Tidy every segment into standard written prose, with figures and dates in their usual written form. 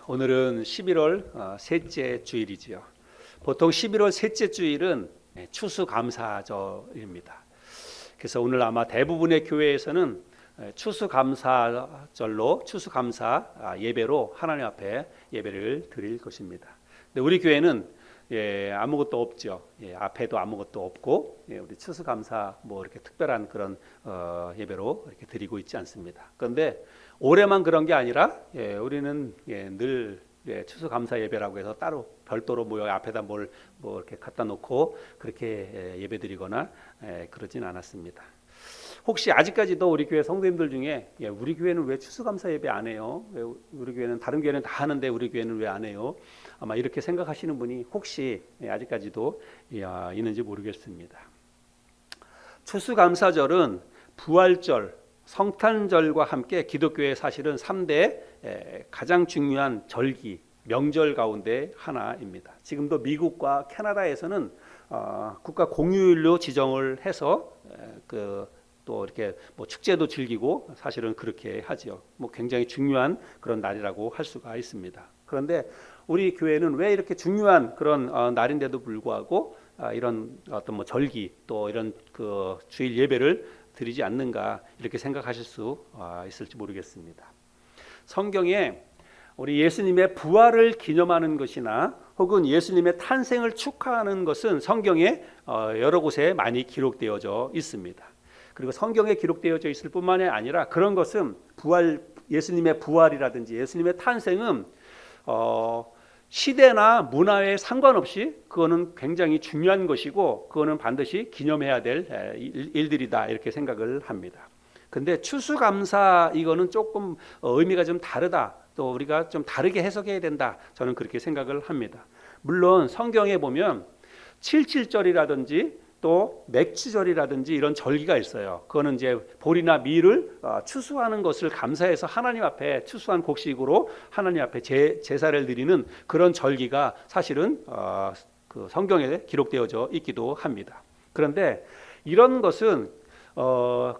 오늘은 11월 셋째 주일이지요. 보통 11월 셋째 주일은 추수감사절입니다. 그래서 오늘 아마 대부분의 교회에서는 추수감사절로 추수감사 예배로 하나님 앞에 예배를 드릴 것입니다. 근데 우리 교회는 아무것도 없죠. 앞에도 아무것도 없고 우리 추수감사 이렇게 특별한 그런 예배로 이렇게 드리고 있지 않습니다. 그런데 올해만 그런 게 아니라 우리는 늘 추수감사 예배라고 해서 따로 별도로 모여 앞에다 뭘 이렇게 갖다 놓고 그렇게 예배드리거나 그러진 않았습니다. 혹시 아직까지도 우리 교회 성도님들 중에 우리 교회는 왜 추수감사 예배 안 해요? 왜 우리 교회는 다른 교회는 다 하는데 우리 교회는 왜 안 해요? 아마 이렇게 생각하시는 분이 혹시 아직까지도 있는지 모르겠습니다. 추수감사절은 부활절, 성탄절과 함께 기독교의 사실은 3대 가장 중요한 절기, 명절 가운데 하나입니다. 지금도 미국과 캐나다에서는 국가 공휴일로 지정을 해서 또 이렇게 축제도 즐기고 사실은 그렇게 하지요. 굉장히 중요한 그런 날이라고 할 수가 있습니다. 그런데 우리 교회는 왜 이렇게 중요한 그런 날인데도 불구하고 이런 어떤 절기 또 이런 그 주일 예배를 드리지 않는가 이렇게 생각하실 수 있을지 모르겠습니다. 성경에 우리 예수님의 부활을 기념하는 것이나 혹은 예수님의 탄생을 축하하는 것은 성경에 여러 곳에 많이 기록되어져 있습니다. 그리고 성경에 기록되어져 있을 뿐만이 아니라 그런 것은 예수님의 부활이라든지 예수님의 탄생은 시대나 문화에 상관없이 그거는 굉장히 중요한 것이고 그거는 반드시 기념해야 될 일들이다 이렇게 생각을 합니다. 근데 추수감사 이거는 조금 의미가 좀 다르다. 또 우리가 좀 다르게 해석해야 된다. 저는 그렇게 생각을 합니다. 물론 성경에 보면 77절이라든지 또 맥주절이라든지 이런 절기가 있어요. 그거는 이제 보리나 밀을 추수하는 것을 감사해서 하나님 앞에 추수한 곡식으로 하나님 앞에 제사를 드리는 그런 절기가 사실은 그 성경에 기록되어져 있기도 합니다. 그런데 이런 것은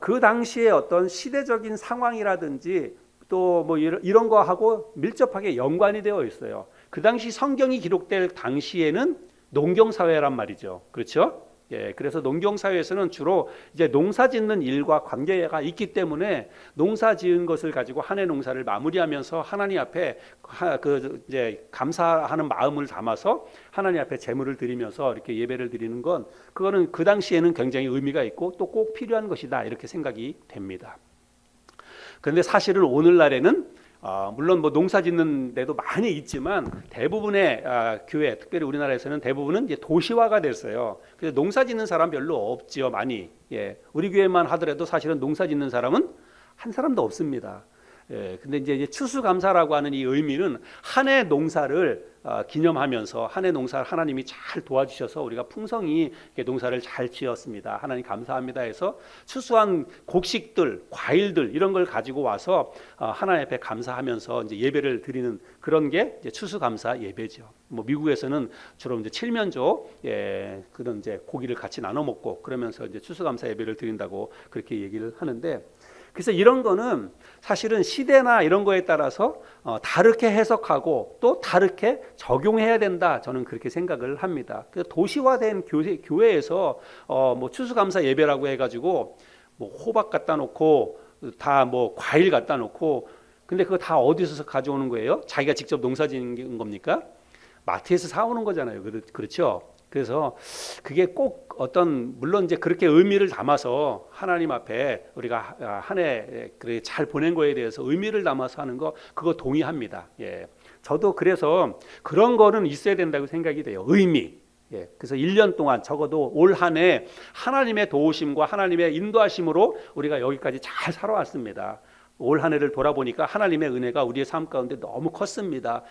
그 당시에 어떤 시대적인 상황이라든지 또 이런 거하고 밀접하게 연관이 되어 있어요. 그 당시 성경이 기록될 당시에는 농경사회란 말이죠. 그렇죠? 그래서 농경사회에서는 주로 이제 농사짓는 일과 관계가 있기 때문에 농사지은 것을 가지고 한 해 농사를 마무리하면서 하나님 앞에 이제 감사하는 마음을 담아서 하나님 앞에 제물을 드리면서 이렇게 예배를 드리는 건 그거는 그 당시에는 굉장히 의미가 있고 또 꼭 필요한 것이다 이렇게 생각이 됩니다. 그런데 사실은 오늘날에는 물론 농사 짓는 데도 많이 있지만 대부분의 교회, 특별히 우리나라에서는 대부분은 이제 도시화가 됐어요. 그래서 농사 짓는 사람 별로 없지요, 많이. 우리 교회만 하더라도 사실은 농사 짓는 사람은 한 사람도 없습니다. 근데 이제 추수감사라고 하는 이 의미는 한 해 농사를 기념하면서 한 해 농사를 하나님이 잘 도와주셔서 우리가 풍성히 농사를 잘 지었습니다. 하나님 감사합니다 해서 추수한 곡식들, 과일들 이런 걸 가지고 와서 하나님 앞에 감사하면서 이제 예배를 드리는 그런 게 이제 추수감사 예배죠. 미국에서는 주로 이제 칠면조 그런 이제 고기를 같이 나눠 먹고 그러면서 이제 추수감사 예배를 드린다고 그렇게 얘기를 하는데. 그래서 이런 거는 사실은 시대나 이런 거에 따라서 다르게 해석하고 또 다르게 적용해야 된다. 저는 그렇게 생각을 합니다. 그래서 도시화된 교회에서 추수감사 예배라고 해가지고 호박 갖다 놓고 다 과일 갖다 놓고 근데 그거 다 어디서 가져오는 거예요? 자기가 직접 농사 지은 겁니까? 마트에서 사오는 거잖아요. 그렇죠? 그래서 그게 꼭 물론 이제 그렇게 의미를 담아서 하나님 앞에 우리가 한 해 잘 보낸 거에 대해서 의미를 담아서 하는 거 그거 동의합니다. 저도 그래서 그런 거는 있어야 된다고 생각이 돼요. 의미. 그래서 1년 동안 적어도 올 한 해 하나님의 도우심과 하나님의 인도하심으로 우리가 여기까지 잘 살아왔습니다. 올 한 해를 돌아보니까 하나님의 은혜가 우리의 삶 가운데 너무 컸습니다.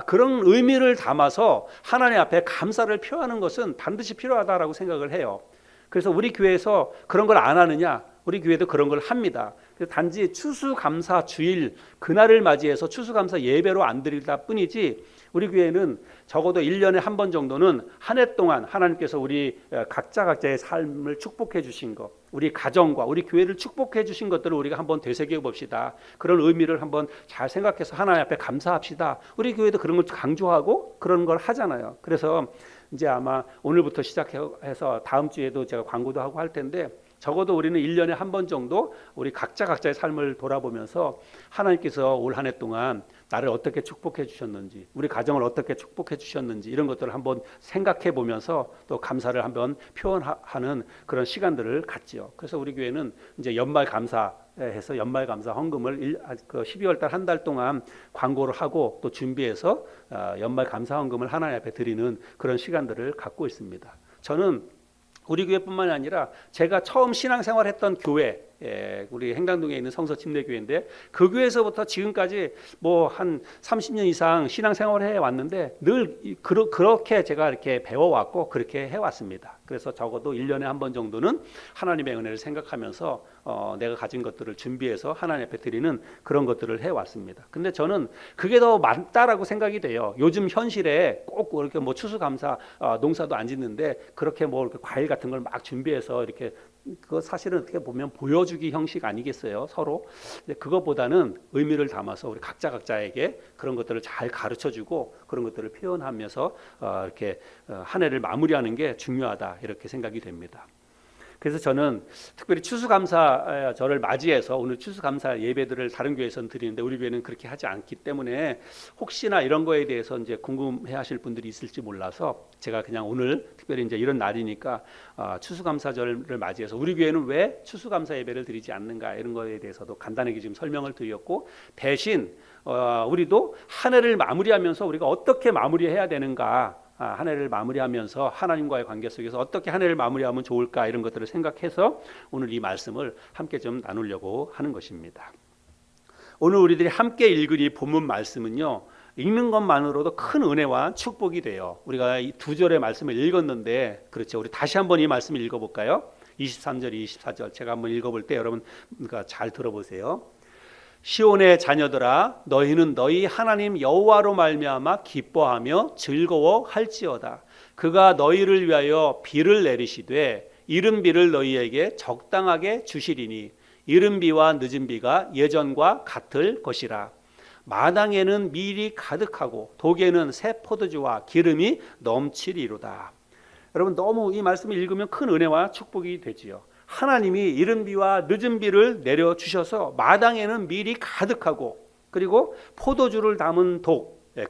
그런 의미를 담아서 하나님 앞에 감사를 표하는 것은 반드시 필요하다라고 생각을 해요. 그래서 우리 교회에서 그런 걸 안 하느냐? 우리 교회도 그런 걸 합니다. 그래서 단지 추수감사 주일 그날을 맞이해서 추수감사 예배로 안 드리다 뿐이지 우리 교회는 적어도 1년에 한 번 정도는 한 해 동안 하나님께서 우리 각자의 삶을 축복해 주신 것 우리 가정과 우리 교회를 축복해 주신 것들을 우리가 한번 되새겨 봅시다. 그런 의미를 한번 잘 생각해서 하나님 앞에 감사합시다. 우리 교회도 그런 걸 강조하고 그런 걸 하잖아요. 그래서 이제 아마 오늘부터 시작해서 다음 주에도 제가 광고도 하고 할 텐데, 적어도 우리는 1년에 한 번 정도 우리 각자의 삶을 돌아보면서 하나님께서 올 한 해 동안 나를 어떻게 축복해 주셨는지, 우리 가정을 어떻게 축복해 주셨는지 이런 것들을 한번 생각해 보면서 또 감사를 한번 표현하는 그런 시간들을 갖지요. 그래서 우리 교회는 이제 연말 감사해서 연말 감사 헌금을 12월 달 한 달 동안 광고를 하고 또 준비해서 연말 감사 헌금을 하나님 앞에 드리는 그런 시간들을 갖고 있습니다. 저는 우리 교회뿐만이 아니라 제가 처음 신앙생활했던 교회, 우리 행당동에 있는 성서 침례교회인데, 그 교회에서부터 지금까지 뭐 한 30년 이상 신앙생활을 해왔는데 늘 그렇게 제가 이렇게 배워왔고 그렇게 해왔습니다. 그래서 적어도 1년에 한 번 정도는 하나님의 은혜를 생각하면서 내가 가진 것들을 준비해서 하나님 앞에 드리는 그런 것들을 해왔습니다. 근데 저는 그게 더 맞다라고 생각이 돼요. 요즘 현실에 꼭 이렇게 뭐 추수감사 농사도 안 짓는데 그렇게 뭐 이렇게 과일 같은 걸 막 준비해서 이렇게, 그거 사실은 어떻게 보면 보여주기 형식 아니겠어요, 서로. 근데 그거보다는 의미를 담아서 우리 각자에게 그런 것들을 잘 가르쳐주고 그런 것들을 표현하면서 이렇게 한 해를 마무리하는 게 중요하다, 이렇게 생각이 됩니다. 그래서 저는 특별히 추수감사절을 맞이해서 오늘 추수감사 예배들을 다른 교회에서는 드리는데 우리 교회는 그렇게 하지 않기 때문에 혹시나 이런 거에 대해서 이제 궁금해하실 분들이 있을지 몰라서 제가 그냥 오늘 특별히 이제 이런 날이니까 추수감사절을 맞이해서 우리 교회는 왜 추수감사 예배를 드리지 않는가, 이런 거에 대해서도 간단하게 지금 설명을 드렸고, 대신 우리도 한 해를 마무리하면서 우리가 어떻게 마무리해야 되는가, 한 해를 마무리하면서 하나님과의 관계 속에서 어떻게 한 해를 마무리하면 좋을까, 이런 것들을 생각해서 오늘 이 말씀을 함께 좀 나누려고 하는 것입니다. 오늘 우리들이 함께 읽을 이 본문 말씀은요, 읽는 것만으로도 큰 은혜와 축복이 돼요. 우리가 이 두 절의 말씀을 읽었는데, 그렇죠, 우리 다시 한번 이 말씀을 읽어볼까요? 23절, 24절 제가 한번 읽어볼 때 여러분 잘 들어보세요. 시온의 자녀들아, 너희는 너희 하나님 여호와로 말미암아 기뻐하며 즐거워할지어다. 그가 너희를 위하여 비를 내리시되 이른 비를 너희에게 적당하게 주시리니 이른 비와 늦은 비가 예전과 같을 것이라. 마당에는 밀이 가득하고 독에는 새 포도주와 기름이 넘치리로다. 여러분, 너무 이 말씀을 읽으면 큰 은혜와 축복이 되지요. 하나님이 이른 비와 늦은 비를 내려주셔서 마당에는 밀이 가득하고, 그리고 포도주를 담은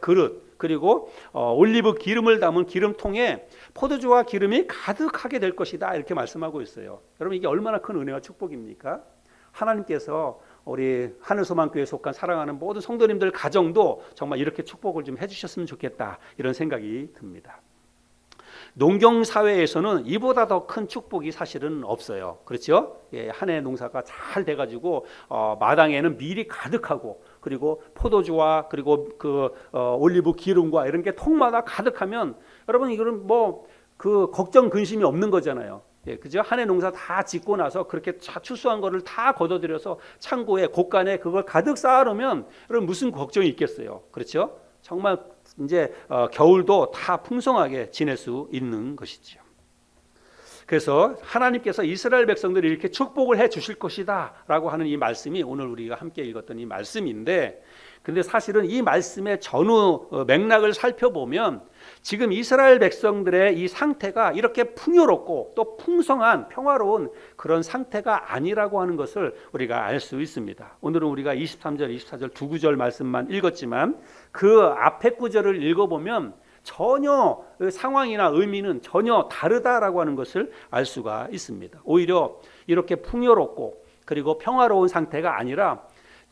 그릇, 그리고 올리브 기름을 담은 기름통에 포도주와 기름이 가득하게 될 것이다, 이렇게 말씀하고 있어요. 여러분, 이게 얼마나 큰 은혜와 축복입니까? 하나님께서 우리 하늘소망교회에 속한 사랑하는 모든 성도님들 가정도 정말 이렇게 축복을 좀 해주셨으면 좋겠다, 이런 생각이 듭니다. 농경사회에서는 이보다 더 큰 축복이 사실은 없어요. 그렇죠? 한 해 농사가 잘 돼가지고 마당에는 밀이 가득하고, 그리고 포도주와 그리고 올리브 기름과 이런 게 통마다 가득하면, 여러분, 이거는 뭐 그 걱정 근심이 없는 거잖아요. 그죠? 한 해 농사 다 짓고 나서 그렇게 추수한 거를 다 걷어들여서 창고에 곳간에 그걸 가득 쌓아놓으면 여러분 무슨 걱정이 있겠어요. 그렇죠? 정말 이제 겨울도 다 풍성하게 지낼 수 있는 것이죠. 그래서 하나님께서 이스라엘 백성들이 이렇게 축복을 해 주실 것이다 라고 하는 이 말씀이 오늘 우리가 함께 읽었던 이 말씀인데, 근데 사실은 이 말씀의 전후 맥락을 살펴보면 지금 이스라엘 백성들의 이 상태가 이렇게 풍요롭고 또 풍성한 평화로운 그런 상태가 아니라고 하는 것을 우리가 알 수 있습니다. 오늘은 우리가 23절, 24절 두 구절 말씀만 읽었지만 그 앞에 구절을 읽어보면 전혀 상황이나 의미는 전혀 다르다라고 하는 것을 알 수가 있습니다. 오히려 이렇게 풍요롭고 그리고 평화로운 상태가 아니라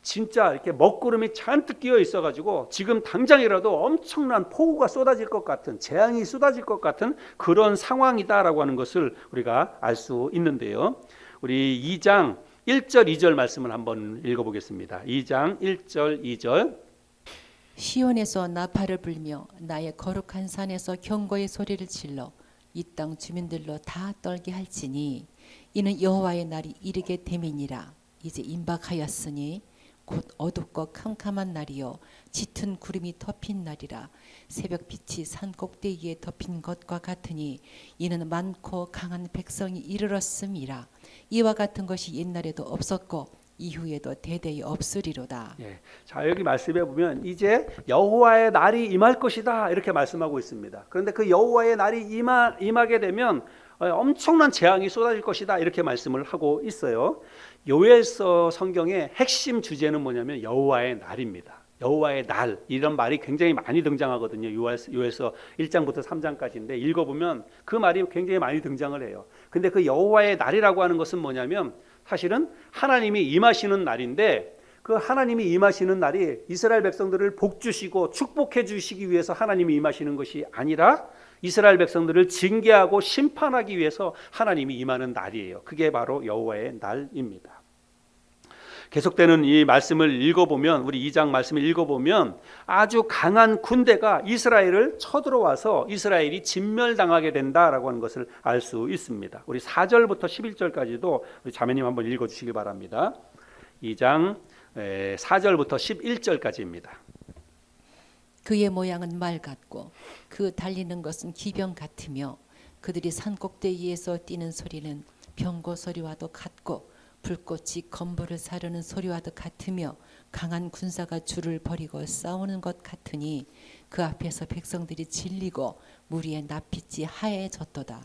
진짜 이렇게 먹구름이 잔뜩 끼어 있어가지고 지금 당장이라도 엄청난 폭우가 쏟아질 것 같은, 재앙이 쏟아질 것 같은 그런 상황이다라고 하는 것을 우리가 알 수 있는데요. 우리 2장 1절 2절 말씀을 한번 읽어보겠습니다. 2장 1절 2절. 시온에서 나팔을 불며 나의 거룩한 산에서 경고의 소리를 질러 이 땅 주민들로 다 떨게 할지니 이는 여호와의 날이 이르게 됨이니라. 이제 임박하였으니 곧 어둡고 캄캄한 날이요 짙은 구름이 덮인 날이라. 새벽빛이 산 꼭대기에 덮인 것과 같으니 이는 많고 강한 백성이 이르렀음이라. 이와 같은 것이 옛날에도 없었고 이후에도 대대히 없으리로다. 예. 자, 여기 말씀해 보면 이제 여호와의 날이 임할 것이다 이렇게 말씀하고 있습니다. 그런데 그 여호와의 날이 임하게 되면 엄청난 재앙이 쏟아질 것이다 이렇게 말씀을 하고 있어요. 요엘서 성경의 핵심 주제는 뭐냐면 여호와의 날입니다. 여호와의 날 이런 말이 굉장히 많이 등장하거든요. 요엘서 1장부터 3장까지인데 읽어보면 그 말이 굉장히 많이 등장을 해요. 근데 그 여호와의 날이라고 하는 것은 뭐냐면 사실은 하나님이 임하시는 날인데 그 하나님이 임하시는 날이 이스라엘 백성들을 복주시고 축복해 주시기 위해서 하나님이 임하시는 것이 아니라 이스라엘 백성들을 징계하고 심판하기 위해서 하나님이 임하는 날이에요. 그게 바로 여호와의 날입니다. 계속되는 이 말씀을 읽어보면 우리 2장 말씀을 읽어보면 아주 강한 군대가 이스라엘을 쳐들어와서 이스라엘이 진멸당하게 된다라고 하는 것을 알 수 있습니다. 우리 4절부터 11절까지도 우리 자매님 한번 읽어주시기 바랍니다. 2장 4절부터 11절까지입니다. 그의 모양은 말 같고 그 달리는 것은 기병 같으며 그들이 산 꼭대기에서 뛰는 소리는 병거 소리와도 같고 불꽃이 건물을 사르는 소리와도 같으며 강한 군사가 줄을 버리고 싸우는 것 같으니 그 앞에서 백성들이 질리고 무리의 낯빛이 하얘졌도다.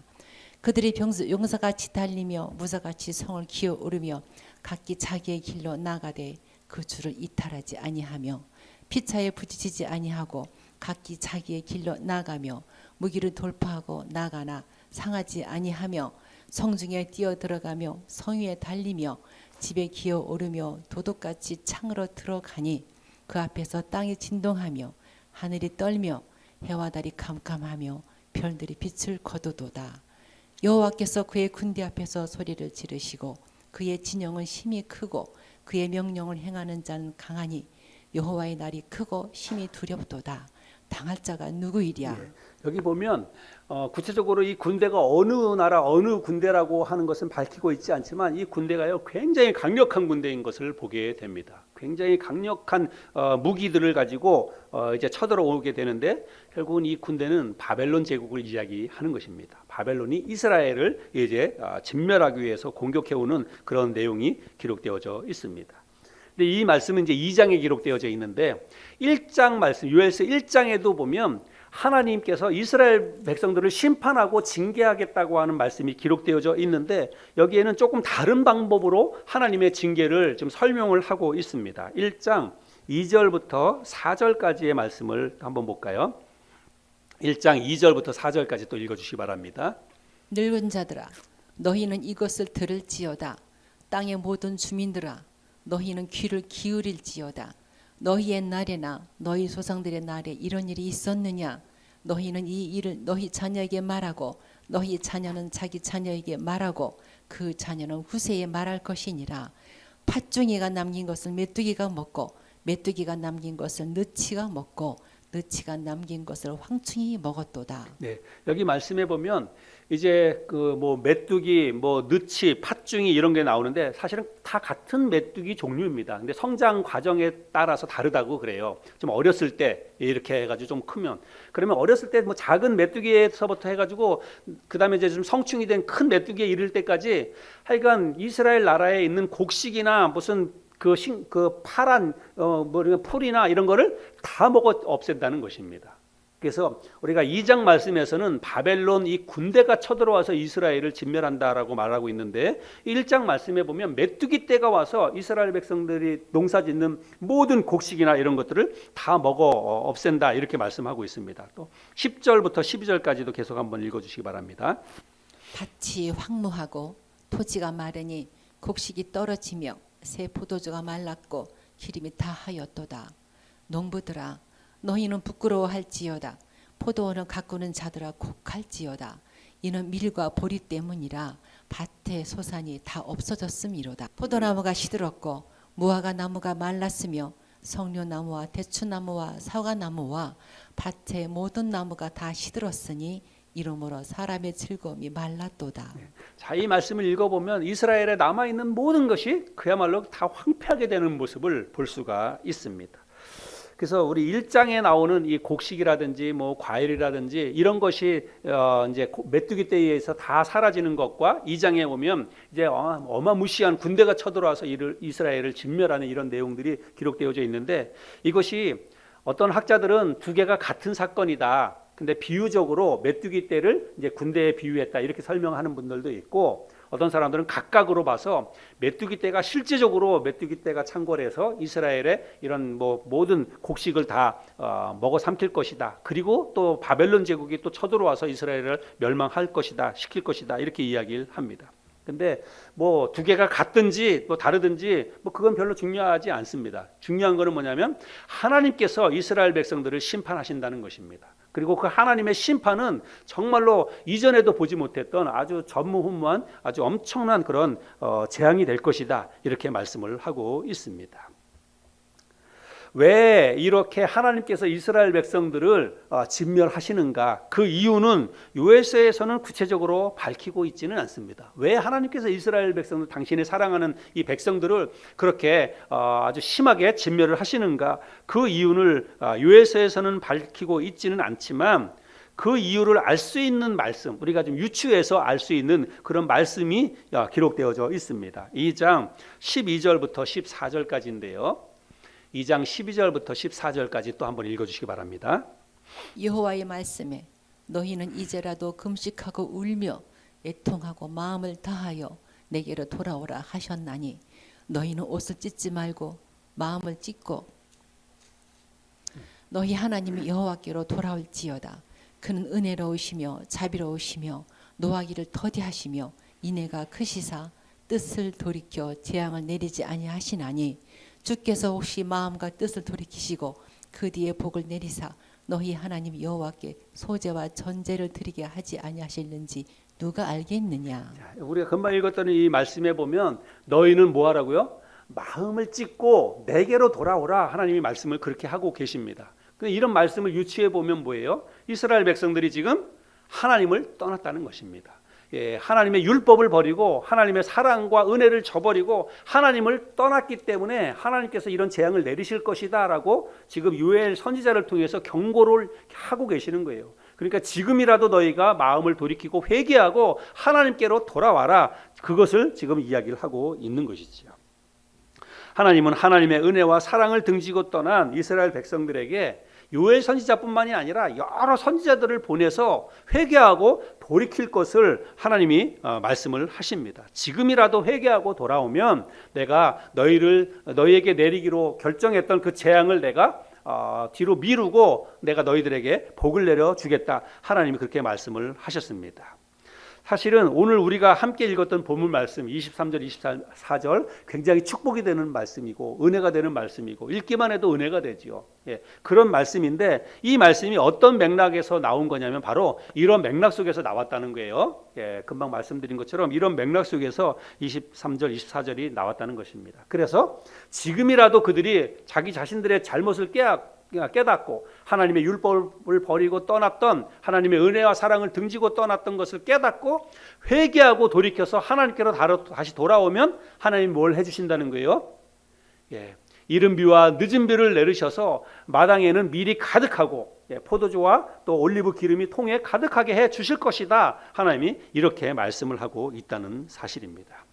그들이 용사같이 달리며 무사같이 성을 기어오르며 각기 자기의 길로 나가되 그 줄을 이탈하지 아니하며 피차에 부딪히지 아니하고 각기 자기의 길로 나가며 무기를 돌파하고 나가나 상하지 아니하며 성중에 뛰어들어가며 성위에 달리며 집에 기어오르며 도둑같이 창으로 들어가니 그 앞에서 땅이 진동하며 하늘이 떨며 해와 달이 캄캄하며 별들이 빛을 거두도다. 여호와께서 그의 군대 앞에서 소리를 지르시고 그의 진영은 심히 크고 그의 명령을 행하는 자는 강하니 여호와의 날이 크고 심히 두렵도다. 당할 자가 누구이랴. 예. 여기 보면 구체적으로 이 군대가 어느 나라 어느 군대라고 하는 것은 밝히고 있지 않지만 이 군대가요 굉장히 강력한 군대인 것을 보게 됩니다. 굉장히 강력한 무기들을 가지고 이제 쳐들어오게 되는데 결국은 이 군대는 바벨론 제국을 이야기하는 것입니다. 바벨론이 이스라엘을 이제 진멸하기 위해서 공격해오는 그런 내용이 기록되어져 있습니다. 근데 이 말씀은 이제 2장에 기록되어져 있는데 1장 말씀 요엘서 1장에도 보면 하나님께서 이스라엘 백성들을 심판하고 징계하겠다고 하는 말씀이 기록되어져 있는데 여기에는 조금 다른 방법으로 하나님의 징계를 좀 설명을 하고 있습니다. 1장 2절부터 4절까지의 말씀을 한번 볼까요? 1장 2절부터 4절까지 또 읽어주시기 바랍니다. 늙은 자들아 너희는 이것을 들을지어다. 땅의 모든 주민들아 너희는 귀를 기울일지어다. 너희의 날에나 너희 조상들의 날에 이런 일이 있었느냐? 너희는 이 일을 너희 자녀에게 말하고 너희 자녀는 자기 자녀에게 말하고 그 자녀는 후세에 말할 것이니라. 팥중이가 남긴 것을 메뚜기가 먹고 메뚜기가 남긴 것을 느치가 먹고 느치가 남긴 것을 황충이 먹었도다. 네, 여기 말씀해 보면 이제 그 뭐 메뚜기, 뭐 느치, 팥중이 이런 게 나오는데 사실은 다 같은 메뚜기 종류입니다. 근데 성장 과정에 따라서 다르다고 그래요. 좀 어렸을 때 이렇게 해가지고 좀 크면 그러면 어렸을 때 뭐 작은 메뚜기에서부터 해가지고 그 다음에 이제 좀 성충이 된 큰 메뚜기에 이를 때까지 하여간 이스라엘 나라에 있는 곡식이나 무슨 그 파란 풀이나 이런 거를 다 먹어 없앤다는 것입니다. 그래서 우리가 2장 말씀에서는 바벨론 이 군대가 쳐들어와서 이스라엘을 진멸한다라고 말하고 있는데 1장 말씀에 보면 메뚜기 떼가 와서 이스라엘 백성들이 농사짓는 모든 곡식이나 이런 것들을 다 먹어 없앤다 이렇게 말씀하고 있습니다. 또 10절부터 12절까지도 계속 한번 읽어주시기 바랍니다. 밭이 황무하고 토지가 마르니 곡식이 떨어지며 새 포도주가 말랐고 기름이 다하였도다. 농부들아 너희는 부끄러워할지어다. 포도원을 가꾸는 자들아 곡할지어다. 이는 밀과 보리 때문이라 밭의 소산이 다 없어졌음이로다. 포도나무가 시들었고 무화과 나무가 말랐으며 석류나무와 대추나무와 사과나무와 밭의 모든 나무가 다 시들었으니 이러므로 사람의 즐거움이 말랐도다. 자, 이 말씀을 읽어보면 이스라엘에 남아있는 모든 것이 그야말로 다 황폐하게 되는 모습을 볼 수가 있습니다. 그래서 우리 1장에 나오는 이 곡식이라든지 뭐 과일이라든지 이런 것이 이제 메뚜기 떼에 의해서 다 사라지는 것과 2장에 오면 이제 어마무시한 군대가 쳐들어와서 이스라엘을 진멸하는 이런 내용들이 기록되어져 있는데, 이것이 어떤 학자들은 두 개가 같은 사건이다. 근데 비유적으로 메뚜기 떼를 이제 군대에 비유했다 이렇게 설명하는 분들도 있고, 어떤 사람들은 각각으로 봐서 메뚜기 떼가 실제적으로 메뚜기 떼가 창궐해서 이스라엘의 이런 뭐 모든 곡식을 다 먹어 삼킬 것이다. 그리고 또 바벨론 제국이 또 쳐들어와서 이스라엘을 멸망할 것이다, 시킬 것이다 이렇게 이야기를 합니다. 근데 뭐 두 개가 같든지 뭐 다르든지 뭐 그건 별로 중요하지 않습니다. 중요한 거는 뭐냐면 하나님께서 이스라엘 백성들을 심판하신다는 것입니다. 그리고 그 하나님의 심판은 정말로 이전에도 보지 못했던 아주 전무후무한 아주 엄청난 그런 재앙이 될 것이다 이렇게 말씀을 하고 있습니다. 왜 이렇게 하나님께서 이스라엘 백성들을 진멸하시는가? 그 이유는 요엘서에서는 구체적으로 밝히고 있지는 않습니다. 왜 하나님께서 이스라엘 백성들, 당신의 사랑하는 이 백성들을 그렇게 아주 심하게 진멸을 하시는가? 그 이유를 요엘서에서는 밝히고 있지는 않지만 그 이유를 알 수 있는 말씀, 우리가 좀 유추해서 알 수 있는 그런 말씀이 기록되어져 있습니다. 2장 12절부터 14절까지인데요. 2장 12절부터 14절까지 또 한번 읽어주시기 바랍니다. 여호와의 말씀에 너희는 이제라도 금식하고 울며 애통하고 마음을 다하여 내게로 돌아오라 하셨나니 너희는 옷을 찢지 말고 마음을 찢고 너희 하나님 여호와께로 돌아올지어다. 그는 은혜로우시며 자비로우시며 노하기를 더디하시며 인애가 크시사 뜻을 돌이켜 재앙을 내리지 아니하시나니 주께서 혹시 마음과 뜻을 돌이키시고 그 뒤에 복을 내리사 너희 하나님 여호와께 소제와 전제를 드리게 하지 아니하실는지 누가 알겠느냐. 우리가 금방 읽었던 이 말씀에 보면 너희는 뭐 하라고요? 마음을 찢고 내게로 돌아오라. 하나님이 말씀을 그렇게 하고 계십니다. 이런 말씀을 유추해 보면 뭐예요? 이스라엘 백성들이 지금 하나님을 떠났다는 것입니다. 하나님의 율법을 버리고 하나님의 사랑과 은혜를 저버리고 하나님을 떠났기 때문에 하나님께서 이런 재앙을 내리실 것이다 라고 지금 요엘 선지자를 통해서 경고를 하고 계시는 거예요. 그러니까 지금이라도 너희가 마음을 돌이키고 회개하고 하나님께로 돌아와라. 그것을 지금 이야기를 하고 있는 것이지요. 하나님은 하나님의 은혜와 사랑을 등지고 떠난 이스라엘 백성들에게 요엘 선지자뿐만이 아니라 여러 선지자들을 보내서 회개하고 돌이킬 것을 하나님이 말씀을 하십니다. 지금이라도 회개하고 돌아오면 내가 너희에게 내리기로 결정했던 그 재앙을 내가 뒤로 미루고 내가 너희들에게 복을 내려주겠다. 하나님이 그렇게 말씀을 하셨습니다. 사실은 오늘 우리가 함께 읽었던 본문 말씀 23절 24절 굉장히 축복이 되는 말씀이고 은혜가 되는 말씀이고 읽기만 해도 은혜가 되지요. 그런 말씀인데 이 말씀이 어떤 맥락에서 나온 거냐면 바로 이런 맥락 속에서 나왔다는 거예요. 금방 말씀드린 것처럼 이런 맥락 속에서 23절 24절이 나왔다는 것입니다. 그래서 지금이라도 그들이 자기 자신들의 잘못을 깨닫고 하나님의 율법을 버리고 떠났던 하나님의 은혜와 사랑을 등지고 떠났던 것을 깨닫고 회개하고 돌이켜서 하나님께로 다시 돌아오면 하나님이 뭘 해주신다는 거예요? 이른 비와 늦은 비를 내리셔서 마당에는 밀이 가득하고 포도주와 또 올리브 기름이 통에 가득하게 해 주실 것이다. 하나님이 이렇게 말씀을 하고 있다는 사실입니다.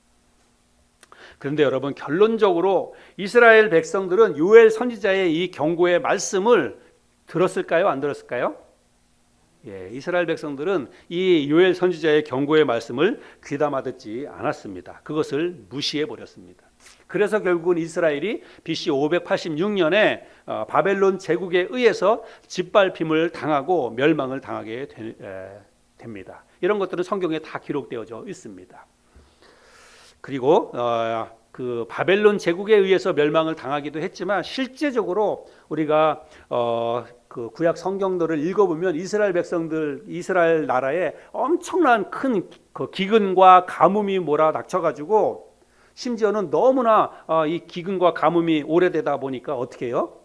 그런데 여러분, 결론적으로 이스라엘 백성들은 요엘 선지자의 이 경고의 말씀을 들었을까요? 안 들었을까요? 이스라엘 백성들은 이 요엘 선지자의 경고의 말씀을 귀담아 듣지 않았습니다. 그것을 무시해 버렸습니다. 그래서 결국은 이스라엘이 BC 586년에 바벨론 제국에 의해서 짓밟힘을 당하고 멸망을 당하게 됩니다. 이런 것들은 성경에 다 기록되어져 있습니다. 그리고 그 바벨론 제국에 의해서 멸망을 당하기도 했지만 실제적으로 우리가 그 구약 성경들을 읽어보면 이스라엘 백성들, 이스라엘 나라에 엄청난 큰 그 기근과 가뭄이 몰아닥쳐가지고 심지어는 너무나 이 기근과 가뭄이 오래되다 보니까 어떻게 해요?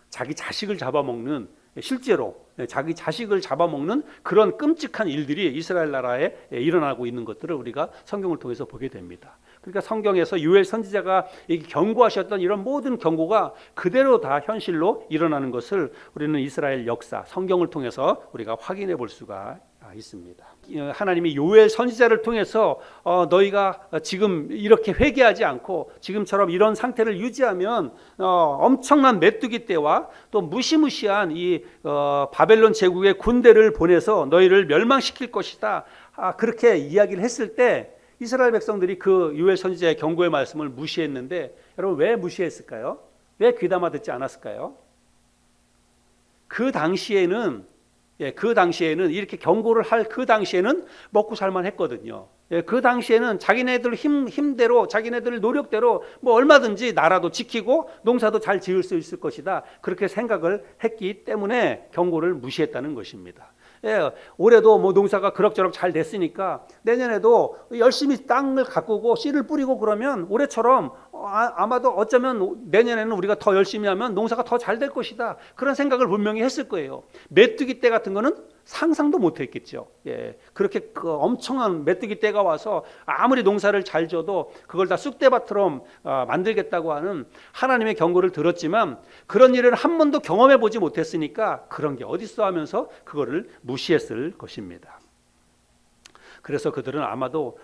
자기 자식을 잡아먹는 실제로 자기 자식을 잡아먹는 그런 끔찍한 일들이 이스라엘 나라에 일어나고 있는 것들을 우리가 성경을 통해서 보게 됩니다. 그러니까 성경에서 요엘 선지자가 경고하셨던 이런 모든 경고가 그대로 다 현실로 일어나는 것을 우리는 이스라엘 역사, 성경을 통해서 우리가 확인해 볼 수가 있습니다. 하나님이 요엘 선지자를 통해서 너희가 지금 이렇게 회개하지 않고 지금처럼 이런 상태를 유지하면 엄청난 메뚜기 떼와 또 무시무시한 이 바벨론 제국의 군대를 보내서 너희를 멸망시킬 것이다. 그렇게 이야기를 했을 때 이스라엘 백성들이 그 요엘 선지자의 경고의 말씀을 무시했는데 여러분 왜 무시했을까요? 왜 귀담아 듣지 않았을까요? 그 당시에는 이렇게 경고를 할 그 당시에는 먹고 살만 했거든요. 그 당시에는 자기네들 힘대로 자기네들 노력대로 뭐 얼마든지 나라도 지키고 농사도 잘 지을 수 있을 것이다. 그렇게 생각을 했기 때문에 경고를 무시했다는 것입니다. 올해도 뭐 농사가 그럭저럭 잘 됐으니까 내년에도 열심히 땅을 가꾸고 씨를 뿌리고 그러면 올해처럼 아마도 어쩌면 내년에는 우리가 더 열심히 하면 농사가 더 잘 될 것이다. 그런 생각을 분명히 했을 거예요. 메뚜기 떼 같은 거는 상상도 못했겠죠. 그렇게 그 엄청난 메뚜기 떼가 와서 아무리 농사를 잘 져도 그걸 다 쑥대밭처럼 만들겠다고 하는 하나님의 경고를 들었지만 그런 일을 한 번도 경험해 보지 못했으니까 그런 게 어딨어 하면서 그거를 무시했을 것입니다. 그래서 그들은 아마도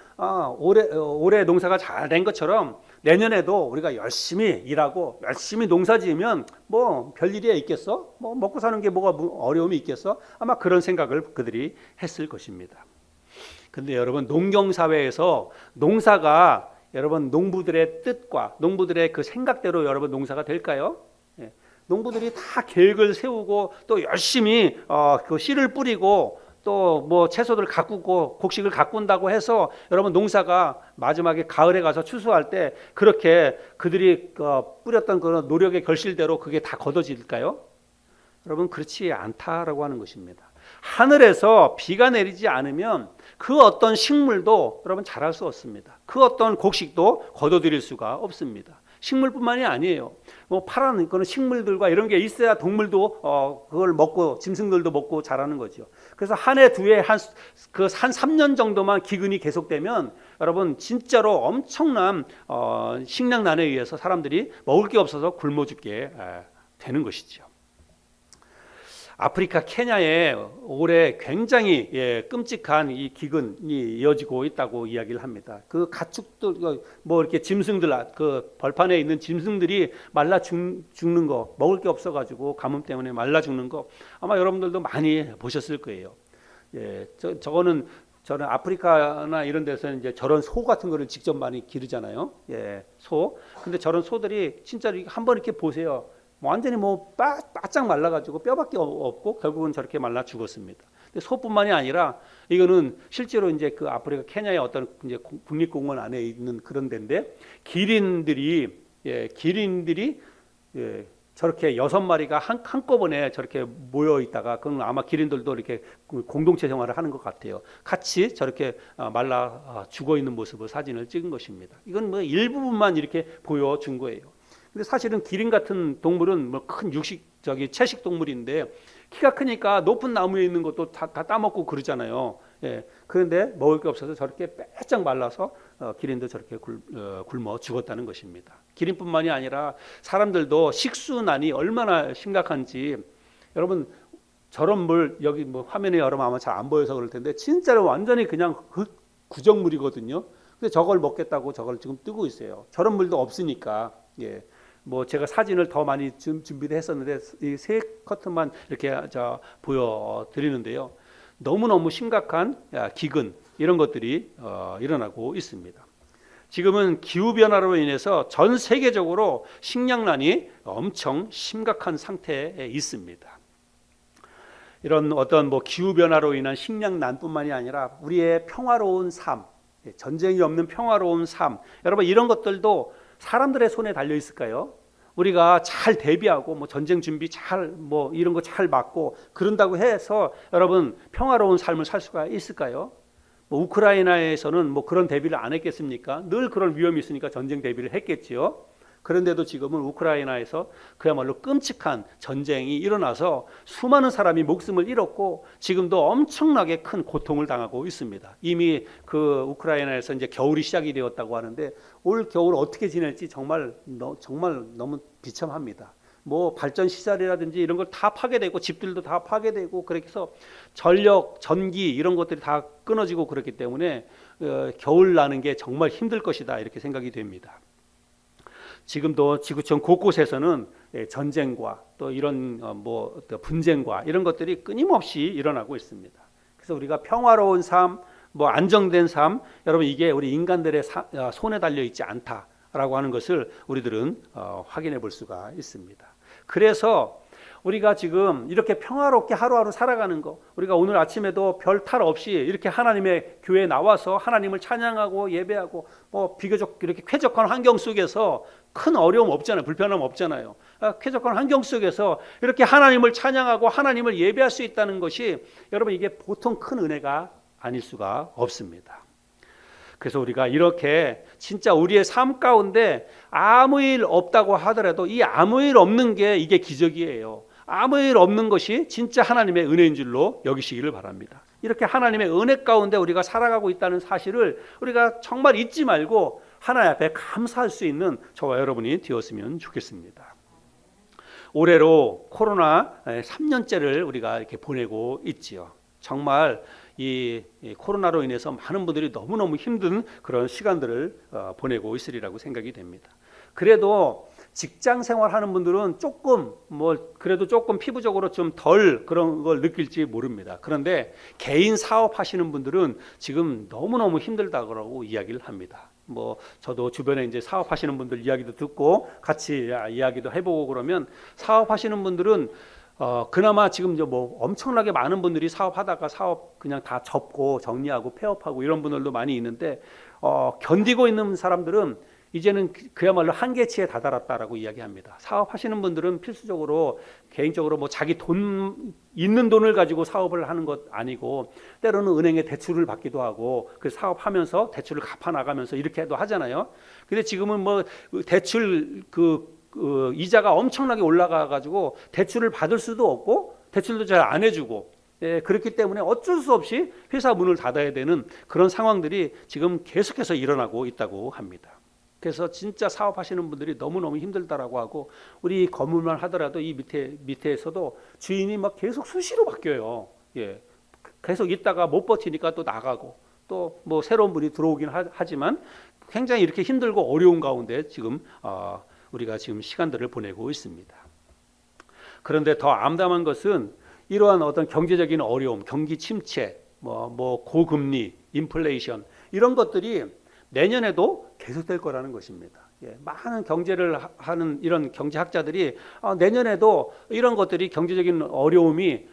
올해 농사가 잘 된 것처럼 내년에도 우리가 열심히 일하고 열심히 농사 지으면 뭐 별일이 있겠어? 뭐 먹고 사는 게 뭐가 어려움이 있겠어? 아마 그런 생각을 그들이 했을 것입니다. 근데 여러분 농경사회에서 농사가 여러분 농부들의 뜻과 농부들의 그 생각대로 여러분 농사가 될까요? 농부들이 다 계획을 세우고 또 열심히 그 씨를 뿌리고 또 뭐 채소들 가꾸고 곡식을 가꾼다고 해서 여러분 농사가 마지막에 가을에 가서 추수할 때 그렇게 그들이 뿌렸던 그런 노력의 결실대로 그게 다 거둬질까요? 여러분 그렇지 않다라고 하는 것입니다. 하늘에서 비가 내리지 않으면 그 어떤 식물도 여러분 자랄 수 없습니다. 그 어떤 곡식도 거둬들일 수가 없습니다. 식물뿐만이 아니에요. 뭐 파란 그런 식물들과 이런 게 있어야 동물도 그걸 먹고 짐승들도 먹고 자라는 거죠. 그래서 한 해 두 해 한 3년 정도만 기근이 계속되면 여러분 진짜로 엄청난 식량난에 의해서 사람들이 먹을 게 없어서 굶어 죽게 되는 것이죠. 아프리카 케냐에 올해 굉장히 끔찍한 이 기근이 이어지고 있다고 이야기를 합니다. 그 가축들 뭐 이렇게 짐승들 그 벌판에 있는 짐승들이 말라 죽는 거 먹을 게 없어가지고 가뭄 때문에 말라 죽는 거 아마 여러분들도 많이 보셨을 거예요. 저는 아프리카나 이런 데서는 이제 저런 소 같은 거를 직접 많이 기르잖아요. 소. 근데 저런 소들이 진짜 한번 이렇게 보세요. 완전히 뭐 바짝 말라가지고 뼈밖에 없고 결국은 저렇게 말라 죽었습니다. 근데 소뿐만이 아니라 이거는 실제로 이제 그 아프리카 케냐의 어떤 이제 국립공원 안에 있는 그런 데인데 기린들이 저렇게 6마리가 한꺼번에 저렇게 모여 있다가 그건 아마 기린들도 이렇게 공동체 생활을 하는 것 같아요. 같이 저렇게 말라 죽어 있는 모습을 사진을 찍은 것입니다. 이건 뭐 일부분만 이렇게 보여준 거예요. 근데 사실은 기린 같은 동물은 뭐 큰 채식 동물인데 키가 크니까 높은 나무에 있는 것도 다 따먹고 그러잖아요. 그런데 먹을 게 없어서 저렇게 빼짝 말라서 기린도 저렇게 굶어 죽었다는 것입니다. 기린뿐만이 아니라 사람들도 식수난이 얼마나 심각한지 여러분 저런 물 여기 뭐 화면에 여러분 아마 잘 안 보여서 그럴 텐데 진짜로 완전히 그냥 구정물이거든요. 근데 저걸 먹겠다고 저걸 지금 뜨고 있어요. 저런 물도 없으니까. 뭐 제가 사진을 더 많이 준비를 했었는데 이 세 커트만 이렇게 보여드리는데요. 너무너무 심각한 기근 이런 것들이 일어나고 있습니다. 지금은 기후변화로 인해서 전 세계적으로 식량난이 엄청 심각한 상태에 있습니다. 이런 어떤 뭐 기후변화로 인한 식량난뿐만이 아니라 우리의 평화로운 삶, 전쟁이 없는 평화로운 삶, 여러분 이런 것들도 사람들의 손에 달려 있을까요? 우리가 잘 대비하고 뭐 전쟁 준비 잘 뭐 이런 거 잘 막고 그런다고 해서 여러분 평화로운 삶을 살 수가 있을까요? 뭐 우크라이나에서는 뭐 그런 대비를 안 했겠습니까? 늘 그런 위험이 있으니까 전쟁 대비를 했겠지요. 그런데도 지금은 우크라이나에서 그야말로 끔찍한 전쟁이 일어나서 수많은 사람이 목숨을 잃었고 지금도 엄청나게 큰 고통을 당하고 있습니다. 이미 그 우크라이나에서 이제 겨울이 시작이 되었다고 하는데 올 겨울 어떻게 지낼지 정말 너무 비참합니다. 뭐 발전 시설이라든지 이런 걸 다 파괴되고 집들도 다 파괴되고 그렇게 해서 전력, 전기 이런 것들이 다 끊어지고 그렇기 때문에 겨울 나는 게 정말 힘들 것이다 이렇게 생각이 됩니다. 지금도 지구촌 곳곳에서는 전쟁과 또 이런 분쟁과 이런 것들이 끊임없이 일어나고 있습니다. 그래서 우리가 평화로운 삶, 뭐 안정된 삶, 여러분 이게 우리 인간들의 손에 달려 있지 않다라고 하는 것을 우리들은 확인해 볼 수가 있습니다. 그래서 우리가 지금 이렇게 평화롭게 하루하루 살아가는 거, 우리가 오늘 아침에도 별 탈 없이 이렇게 하나님의 교회에 나와서 하나님을 찬양하고 예배하고 뭐 비교적 이렇게 쾌적한 환경 속에서 큰 어려움 없잖아요. 불편함 없잖아요. 쾌적한 환경 속에서 이렇게 하나님을 찬양하고 하나님을 예배할 수 있다는 것이 여러분 이게 보통 큰 은혜가 아닐 수가 없습니다. 그래서 우리가 이렇게 진짜 우리의 삶 가운데 아무 일 없다고 하더라도 이 아무 일 없는 게 이게 기적이에요. 아무 일 없는 것이 진짜 하나님의 은혜인 줄로 여기시기를 바랍니다. 이렇게 하나님의 은혜 가운데 우리가 살아가고 있다는 사실을 우리가 정말 잊지 말고 하나님 앞에 감사할 수 있는 저와 여러분이 되었으면 좋겠습니다. 올해로 코로나 3년째를 우리가 이렇게 보내고 있지요. 정말 이 코로나로 인해서 많은 분들이 너무너무 힘든 그런 시간들을 보내고 있으리라고 생각이 됩니다. 그래도 직장 생활하는 분들은 조금 그래도 조금 피부적으로 좀 덜 그런 걸 느낄지 모릅니다. 그런데 개인 사업하시는 분들은 지금 너무너무 힘들다고 이야기를 합니다. 저도 주변에 이제 사업하시는 분들 이야기도 듣고 같이 이야기도 해보고 그러면 사업하시는 분들은 그나마 지금 이제 엄청나게 많은 분들이 사업하다가 사업 그냥 다 접고 정리하고 폐업하고 이런 분들도 많이 있는데 견디고 있는 사람들은 이제는 그야말로 한계치에 다다랐다라고 이야기합니다. 사업하시는 분들은 필수적으로 개인적으로 자기 돈 있는 돈을 가지고 사업을 하는 것 아니고 때로는 은행에 대출을 받기도 하고 그 사업하면서 대출을 갚아 나가면서 이렇게도 하잖아요. 근데 지금은 대출 이자가 엄청나게 올라가 가지고 대출을 받을 수도 없고 대출도 잘 안 해주고 그렇기 때문에 어쩔 수 없이 회사 문을 닫아야 되는 그런 상황들이 지금 계속해서 일어나고 있다고 합니다. 그래서 진짜 사업하시는 분들이 너무너무 힘들다라고 하고 우리 건물만 하더라도 이 밑에서도 주인이 계속 수시로 바뀌어요. 계속 있다가 못 버티니까 또 나가고 또 새로운 분이 들어오긴 하지만 굉장히 이렇게 힘들고 어려운 가운데 지금 우리가 지금 시간들을 보내고 있습니다. 그런데 더 암담한 것은 이러한 어떤 경제적인 어려움, 경기 침체, 고금리, 인플레이션 이런 것들이 내년에도 계속될 거라는 것입니다. 많은 경제를 하는 이런 경제학자들이 내년에도 이런 것들이 경제적인 어려움이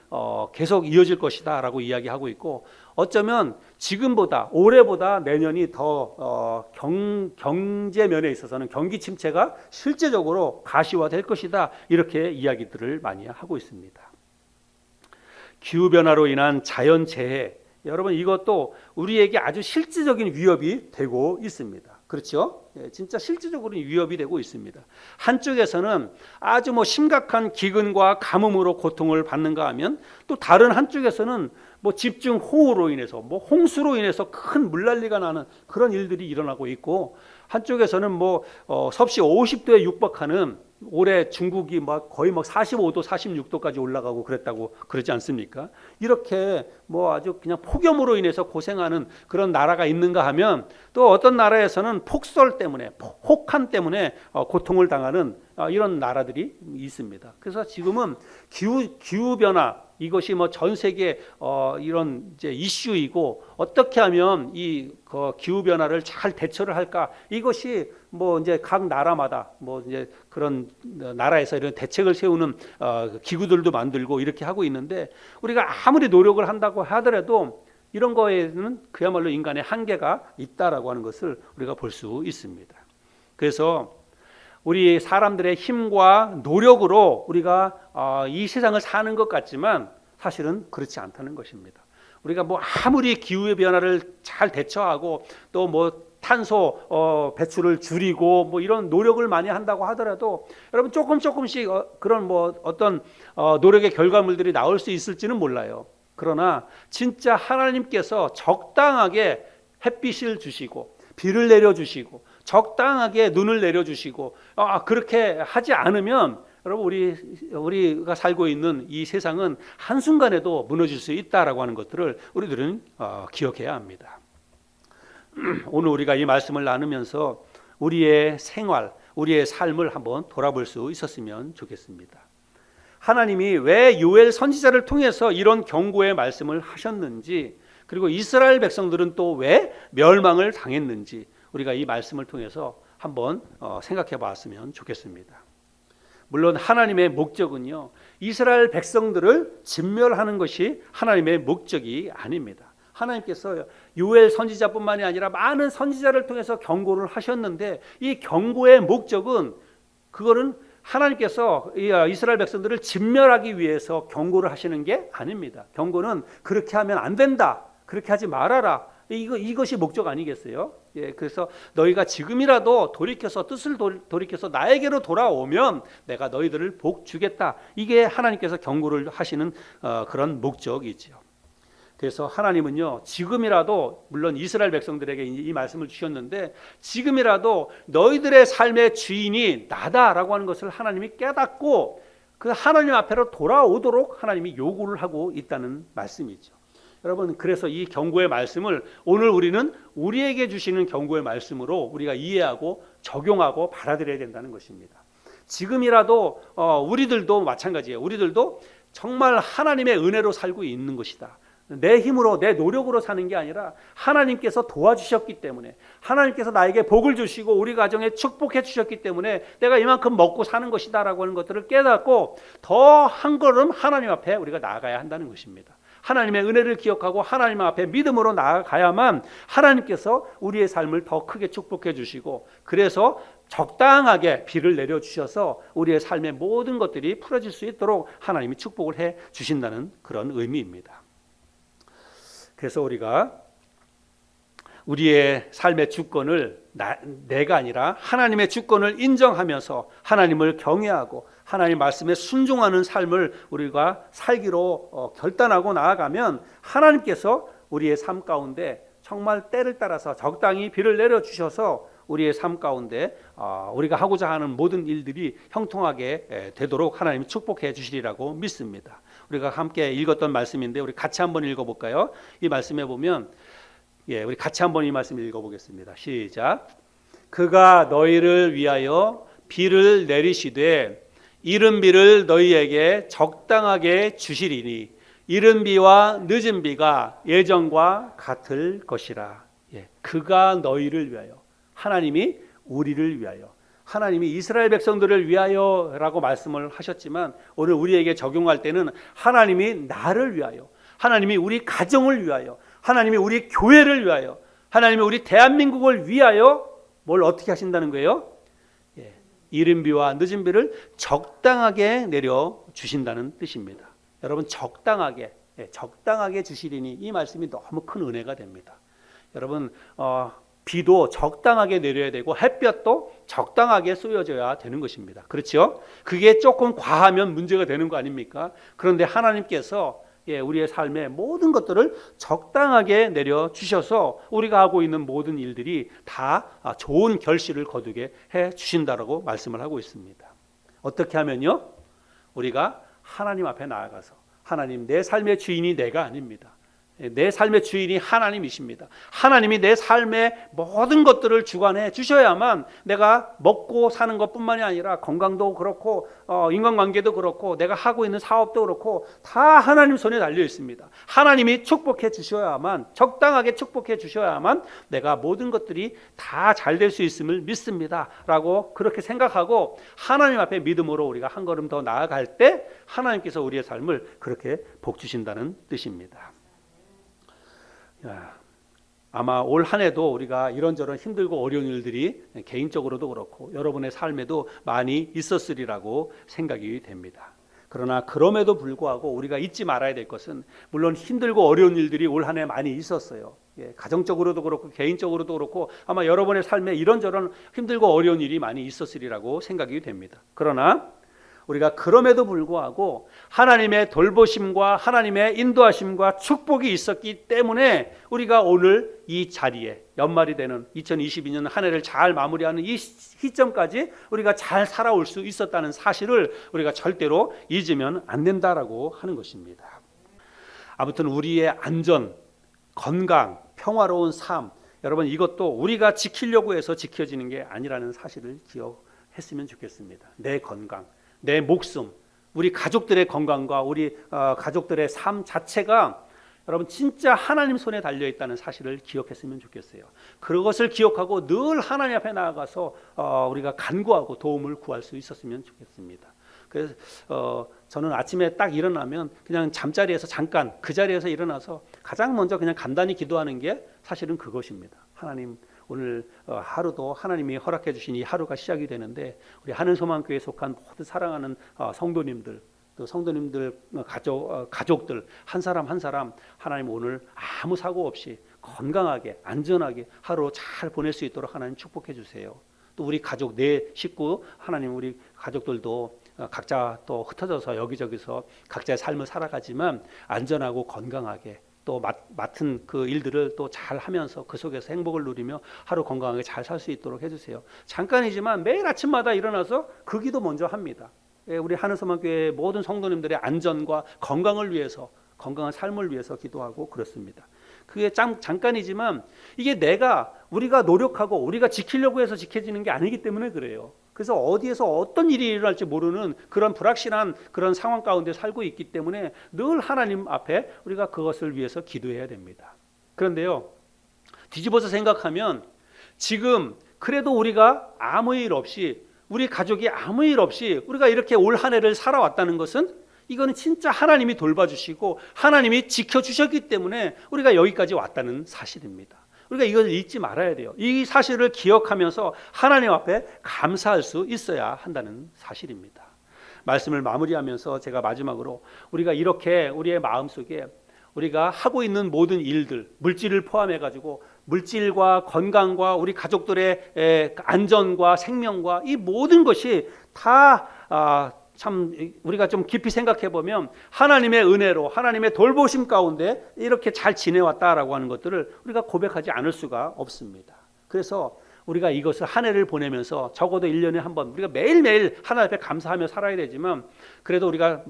계속 이어질 것이다라고 이야기하고 있고 어쩌면 지금보다 올해보다 내년이 더 경제 면에 있어서는 경기 침체가 실제적으로 가시화될 것이다 이렇게 이야기들을 많이 하고 있습니다. 기후변화로 인한 자연재해 여러분 이것도 우리에게 아주 실질적인 위협이 되고 있습니다. 그렇죠? 진짜 실질적으로 위협이 되고 있습니다. 한쪽에서는 아주 심각한 기근과 가뭄으로 고통을 받는가 하면 또 다른 한쪽에서는 집중호우로 인해서 홍수로 인해서 큰 물난리가 나는 그런 일들이 일어나고 있고 한쪽에서는 섭씨 50도에 육박하는 올해 중국이 거의 45도, 46도까지 올라가고 그러지 않습니까? 이렇게 아주 그냥 폭염으로 인해서 고생하는 그런 나라가 있는가 하면 또 어떤 나라에서는 폭설 때문에, 혹한 때문에 고통을 당하는 이런 나라들이 있습니다. 그래서 지금은 기후 변화 이것이 전 세계 이런 이제 이슈이고 어떻게 하면 이 기후 변화를 잘 대처를 할까 이것이 이제 각 나라마다 이제 그런 나라에서 이런 대책을 세우는 기구들도 만들고 이렇게 하고 있는데 우리가 아무리 노력을 한다고 하더라도 이런 거에는 그야말로 인간의 한계가 있다라고 하는 것을 우리가 볼 수 있습니다. 그래서 우리 사람들의 힘과 노력으로 우리가 이 세상을 사는 것 같지만 사실은 그렇지 않다는 것입니다. 우리가 아무리 기후의 변화를 잘 대처하고 또 탄소 배출을 줄이고 뭐 이런 노력을 많이 한다고 하더라도 여러분 조금씩 그런 뭐 어떤 노력의 결과물들이 나올 수 있을지는 몰라요. 그러나 진짜 하나님께서 적당하게 햇빛을 주시고 비를 내려주시고 적당하게 눈을 내려주시고 그렇게 하지 않으면 여러분 우리가 살고 있는 이 세상은 한순간에도 무너질 수 있다라고 하는 것들을 우리들은 기억해야 합니다. 오늘 우리가 이 말씀을 나누면서 우리의 생활, 우리의 삶을 한번 돌아볼 수 있었으면 좋겠습니다. 하나님이 왜 요엘 선지자를 통해서 이런 경고의 말씀을 하셨는지, 그리고 이스라엘 백성들은 또 왜 멸망을 당했는지 우리가 이 말씀을 통해서 한번 생각해 봤으면 좋겠습니다. 물론 하나님의 목적은요, 이스라엘 백성들을 진멸하는 것이 하나님의 목적이 아닙니다. 하나님께서 요엘 선지자뿐만이 아니라 많은 선지자를 통해서 경고를 하셨는데, 이 경고의 목적은 그거는 하나님께서 이스라엘 백성들을 진멸하기 위해서 경고를 하시는 게 아닙니다. 경고는 그렇게 하면 안 된다, 그렇게 하지 말아라, 이것이 목적 아니겠어요? 그래서 너희가 지금이라도 돌이켜서 뜻을 돌이켜서 나에게로 돌아오면 내가 너희들을 복 주겠다. 이게 하나님께서 경고를 하시는 그런 목적이죠. 그래서 하나님은요, 지금이라도, 물론 이스라엘 백성들에게 이 말씀을 주셨는데, 지금이라도 너희들의 삶의 주인이 나다라고 하는 것을 하나님이 깨닫고 그 하나님 앞으로 돌아오도록 하나님이 요구를 하고 있다는 말씀이죠. 여러분, 그래서 이 경고의 말씀을 오늘 우리는 우리에게 주시는 경고의 말씀으로 우리가 이해하고 적용하고 받아들여야 된다는 것입니다. 지금이라도 우리들도 마찬가지예요. 우리들도 정말 하나님의 은혜로 살고 있는 것이다. 내 힘으로, 내 노력으로 사는 게 아니라 하나님께서 도와주셨기 때문에, 하나님께서 나에게 복을 주시고 우리 가정에 축복해 주셨기 때문에 내가 이만큼 먹고 사는 것이다 라고 하는 것들을 깨닫고 더 한 걸음 하나님 앞에 우리가 나아가야 한다는 것입니다. 하나님의 은혜를 기억하고 하나님 앞에 믿음으로 나아가야만 하나님께서 우리의 삶을 더 크게 축복해 주시고, 그래서 적당하게 비를 내려주셔서 우리의 삶의 모든 것들이 풀어질 수 있도록 하나님이 축복을 해 주신다는 그런 의미입니다. 그래서 우리가 우리의 삶의 주권을 내가 아니라 하나님의 주권을 인정하면서 하나님을 경외하고 하나님 말씀에 순종하는 삶을 우리가 살기로 결단하고 나아가면 하나님께서 우리의 삶 가운데 정말 때를 따라서 적당히 비를 내려주셔서 우리의 삶 가운데 우리가 하고자 하는 모든 일들이 형통하게 되도록 하나님이 축복해 주시리라고 믿습니다. 우리가 함께 읽었던 말씀인데 우리 같이 한번 읽어볼까요? 이 말씀에 보면 우리 같이 한번 이 말씀 읽어보겠습니다. 시작. 그가 너희를 위하여 비를 내리시되 이른 비를 너희에게 적당하게 주시리니 이른 비와 늦은 비가 예전과 같을 것이라. 그가 너희를 위하여, 하나님이 우리를 위하여, 하나님이 이스라엘 백성들을 위하여라고 말씀을 하셨지만 오늘 우리에게 적용할 때는 하나님이 나를 위하여, 하나님이 우리 가정을 위하여, 하나님이 우리 교회를 위하여, 하나님이 우리 대한민국을 위하여 뭘 어떻게 하신다는 거예요? 이른 비와 늦은 비를 적당하게 내려주신다는 뜻입니다. 여러분, 적당하게 주시리니 이 말씀이 너무 큰 은혜가 됩니다. 여러분, 비도 적당하게 내려야 되고 햇볕도 적당하게 쏘여져야 되는 것입니다. 그렇죠? 그게 조금 과하면 문제가 되는 거 아닙니까? 그런데 하나님께서 우리의 삶의 모든 것들을 적당하게 내려주셔서 우리가 하고 있는 모든 일들이 다 좋은 결실을 거두게 해주신다라고 말씀을 하고 있습니다. 어떻게 하면요? 우리가 하나님 앞에 나아가서, 하나님, 내 삶의 주인이 내가 아닙니다. 내 삶의 주인이 하나님이십니다. 하나님이 내 삶의 모든 것들을 주관해 주셔야만 내가 먹고 사는 것뿐만이 아니라 건강도 그렇고 인간관계도 그렇고 내가 하고 있는 사업도 그렇고 다 하나님 손에 달려 있습니다. 하나님이 축복해 주셔야만, 적당하게 축복해 주셔야만 내가 모든 것들이 다 잘 될 수 있음을 믿습니다 라고 그렇게 생각하고 하나님 앞에 믿음으로 우리가 한 걸음 더 나아갈 때 하나님께서 우리의 삶을 그렇게 복 주신다는 뜻입니다. 아마 올 한 해도 우리가 이런저런 힘들고 어려운 일들이 개인적으로도 그렇고 여러분의 삶에도 많이 있었으리라고 생각이 됩니다. 그러나 그럼에도 불구하고 우리가 잊지 말아야 될 것은, 물론 힘들고 어려운 일들이 올 한 해 많이 있었어요. 가정적으로도 그렇고 개인적으로도 그렇고 아마 여러분의 삶에 이런저런 힘들고 어려운 일이 많이 있었으리라고 생각이 됩니다. 그러나 우리가 그럼에도 불구하고 하나님의 돌보심과 하나님의 인도하심과 축복이 있었기 때문에 우리가 오늘 이 자리에 연말이 되는 2022년 한 해를 잘 마무리하는 이 시점까지 우리가 잘 살아올 수 있었다는 사실을 우리가 절대로 잊으면 안 된다라고 하는 것입니다. 아무튼 우리의 안전, 건강, 평화로운 삶, 여러분 이것도 우리가 지키려고 해서 지켜지는 게 아니라는 사실을 기억했으면 좋겠습니다. 내 건강, 내 목숨, 우리 가족들의 건강과 우리 가족들의 삶 자체가 여러분 진짜 하나님 손에 달려 있다는 사실을 기억했으면 좋겠어요. 그것을 기억하고 늘 하나님 앞에 나아가서 우리가 간구하고 도움을 구할 수 있었으면 좋겠습니다. 그래서 저는 아침에 딱 일어나면 그냥 잠자리에서 잠깐 그 자리에서 일어나서 가장 먼저 그냥 간단히 기도하는 게 사실은 그것입니다. 하나님, 오늘 하루도 하나님이 허락해 주신 이 하루가 시작이 되는데 우리 하늘소망교회에 속한 모든 사랑하는 성도님들, 또 성도님들 가족들 한 사람 한 사람 하나님 오늘 아무 사고 없이 건강하게 안전하게 하루 잘 보낼 수 있도록 하나님 축복해 주세요. 또 우리 가족 내 식구 하나님 우리 가족들도 각자 또 흩어져서 여기저기서 각자의 삶을 살아가지만 안전하고 건강하게 또 맡은 그 일들을 또 잘 하면서 그 속에서 행복을 누리며 하루 건강하게 잘 살 수 있도록 해주세요. 잠깐이지만 매일 아침마다 일어나서 그 기도 먼저 합니다. 우리 하늘소망교회 모든 성도님들의 안전과 건강을 위해서 건강한 삶을 위해서 기도하고 그렇습니다. 그게 잠깐이지만 이게 우리가 노력하고 우리가 지키려고 해서 지켜지는 게 아니기 때문에 그래요. 그래서 어디에서 어떤 일이 일어날지 모르는 그런 불확실한 그런 상황 가운데 살고 있기 때문에 늘 하나님 앞에 우리가 그것을 위해서 기도해야 됩니다. 그런데요, 뒤집어서 생각하면 지금 그래도 우리가 아무 일 없이 우리 가족이 아무 일 없이 우리가 이렇게 올 한 해를 살아왔다는 것은 이거는 진짜 하나님이 돌봐주시고 하나님이 지켜주셨기 때문에 우리가 여기까지 왔다는 사실입니다. 우리가 이걸 잊지 말아야 돼요. 이 사실을 기억하면서 하나님 앞에 감사할 수 있어야 한다는 사실입니다. 말씀을 마무리하면서 제가 마지막으로 우리가 이렇게 우리의 마음속에 우리가 하고 있는 모든 일들, 물질을 포함해 가지고 물질과 건강과 우리 가족들의 안전과 생명과 이 모든 것이 다 참 우리가 좀 깊이 생각해 보면 하나님의 은혜로 하나님의 돌보심 가운데 이렇게 잘 지내왔다라고 하는 것들을 우리가 고백하지 않을 수가 없습니다. 그래서 우리가 이것을 한 해를 보내면서 적어도 1년에 한 번 우리가 매일매일 하나님 앞에 감사하며 살아야 되지만 그래도 우리가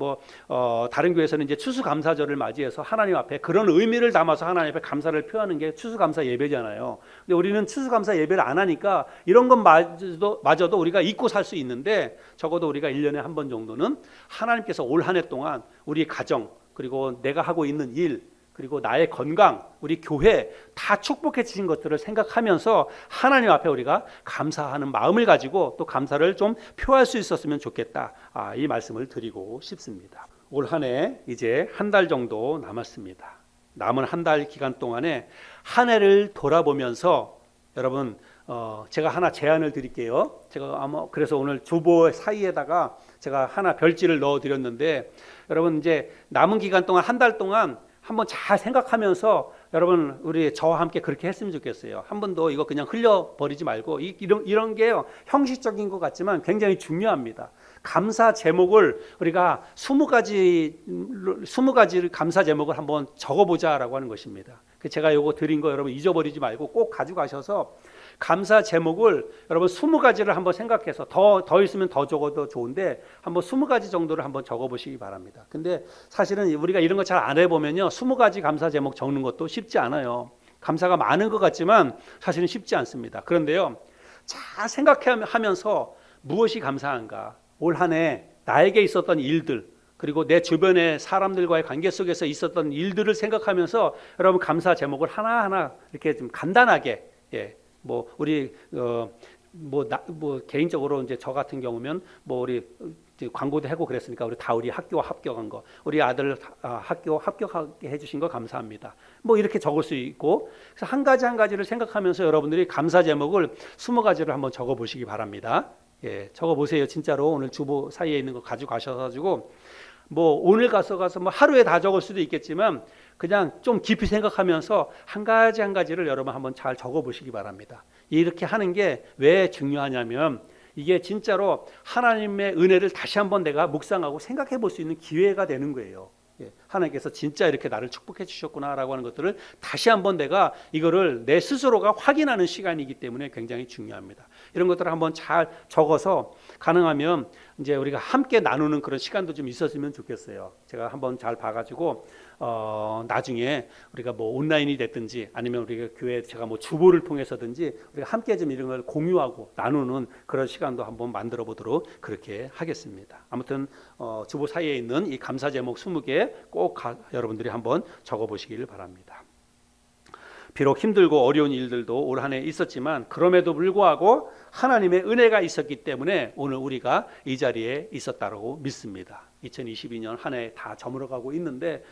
다른 교회에서는 이제 추수감사절을 맞이해서 하나님 앞에 그런 의미를 담아서 하나님 앞에 감사를 표하는 게 추수감사 예배잖아요. 근데 우리는 추수감사 예배를 안 하니까 이런 것마저도 우리가 잊고 살 수 있는데 적어도 우리가 1년에 한 번 정도는 하나님께서 올 한 해 동안 우리 가정 그리고 내가 하고 있는 일 그리고 나의 건강, 우리 교회 다 축복해 주신 것들을 생각하면서 하나님 앞에 우리가 감사하는 마음을 가지고 또 감사를 좀 표할 수 있었으면 좋겠다. 이 말씀을 드리고 싶습니다. 올 한 해 이제 한 달 정도 남았습니다. 남은 한 달 기간 동안에 한 해를 돌아보면서 여러분 제가 하나 제안을 드릴게요. 제가 아마 그래서 오늘 주보 사이에다가 제가 하나 별지를 넣어 드렸는데 여러분 이제 남은 기간 동안 한 달 동안 한번 잘 생각하면서 여러분 우리 저와 함께 그렇게 했으면 좋겠어요. 한 번도 이거 그냥 흘려버리지 말고 이런 게요 형식적인 것 같지만 굉장히 중요합니다. 감사 제목을 우리가 20가지 감사 제목을 한번 적어보자라고 하는 것입니다. 제가 이거 드린 거 여러분 잊어버리지 말고 꼭 가져가셔서 감사 제목을 여러분 20가지를 한번 생각해서 더 있으면 더 적어도 좋은데 한번 20가지 정도를 한번 적어보시기 바랍니다. 근데 사실은 우리가 이런 거 잘 안 해보면요 20가지 감사 제목 적는 것도 쉽지 않아요. 감사가 많은 것 같지만 사실은 쉽지 않습니다. 그런데요 잘 생각하면서 무엇이 감사한가, 올 한 해 나에게 있었던 일들 그리고 내 주변의 사람들과의 관계 속에서 있었던 일들을 생각하면서 여러분 감사 제목을 하나하나 이렇게 좀 간단하게 우리 개인적으로 이제 저 같은 경우면 우리 광고도 하고 그랬으니까 우리 학교 합격한 거, 우리 아들 학교 합격하게 해주신 거 감사합니다. 이렇게 적을 수 있고 그래서 한 가지 한 가지를 생각하면서 여러분들이 감사 제목을 20가지를 한번 적어보시기 바랍니다. 적어보세요. 진짜로 오늘 주보 사이에 있는 거 가지고 가셔가지고 뭐 오늘 가서 뭐 하루에 다 적을 수도 있겠지만 그냥 좀 깊이 생각하면서 한 가지 한 가지를 여러분 한번 잘 적어 보시기 바랍니다. 이렇게 하는 게 왜 중요하냐면 이게 진짜로 하나님의 은혜를 다시 한번 내가 묵상하고 생각해 볼 수 있는 기회가 되는 거예요. 예, 하나님께서 진짜 이렇게 나를 축복해 주셨구나라고 하는 것들을 다시 한번 내가 이거를 내 스스로가 확인하는 시간이기 때문에 굉장히 중요합니다. 이런 것들을 한번 잘 적어서 가능하면 이제 우리가 함께 나누는 그런 시간도 좀 있었으면 좋겠어요. 제가 한번 잘 봐가지고 나중에 우리가 뭐 온라인이 됐든지 아니면 우리가 교회 제가 뭐 주보를 통해서든지 우리가 함께 좀 이런 걸 공유하고 나누는 그런 시간도 한번 만들어 보도록 그렇게 하겠습니다. 아무튼 주보 사이에 있는 이 감사 제목 20개 꼭 여러분들이 한번 적어 보시기를 바랍니다. 비록 힘들고 어려운 일들도 올 한 해 있었지만 그럼에도 불구하고 하나님의 은혜가 있었기 때문에 오늘 우리가 이 자리에 있었다고 믿습니다. 2022년 한 해 다 저물어가고 있는데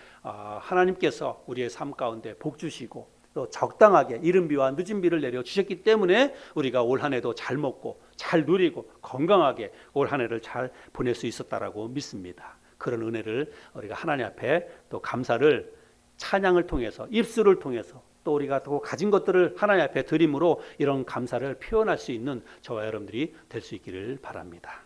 하나님께서 우리의 삶 가운데 복 주시고 또 적당하게 이른 비와 늦은 비를 내려 주셨기 때문에 우리가 올 한 해도 잘 먹고 잘 누리고 건강하게 올 한 해를 잘 보낼 수 있었다라고 믿습니다. 그런 은혜를 우리가 하나님 앞에 또 감사를 찬양을 통해서 입술을 통해서 또 우리가 또 가진 것들을 하나님 앞에 드림으로 이런 감사를 표현할 수 있는 저와 여러분들이 될 수 있기를 바랍니다.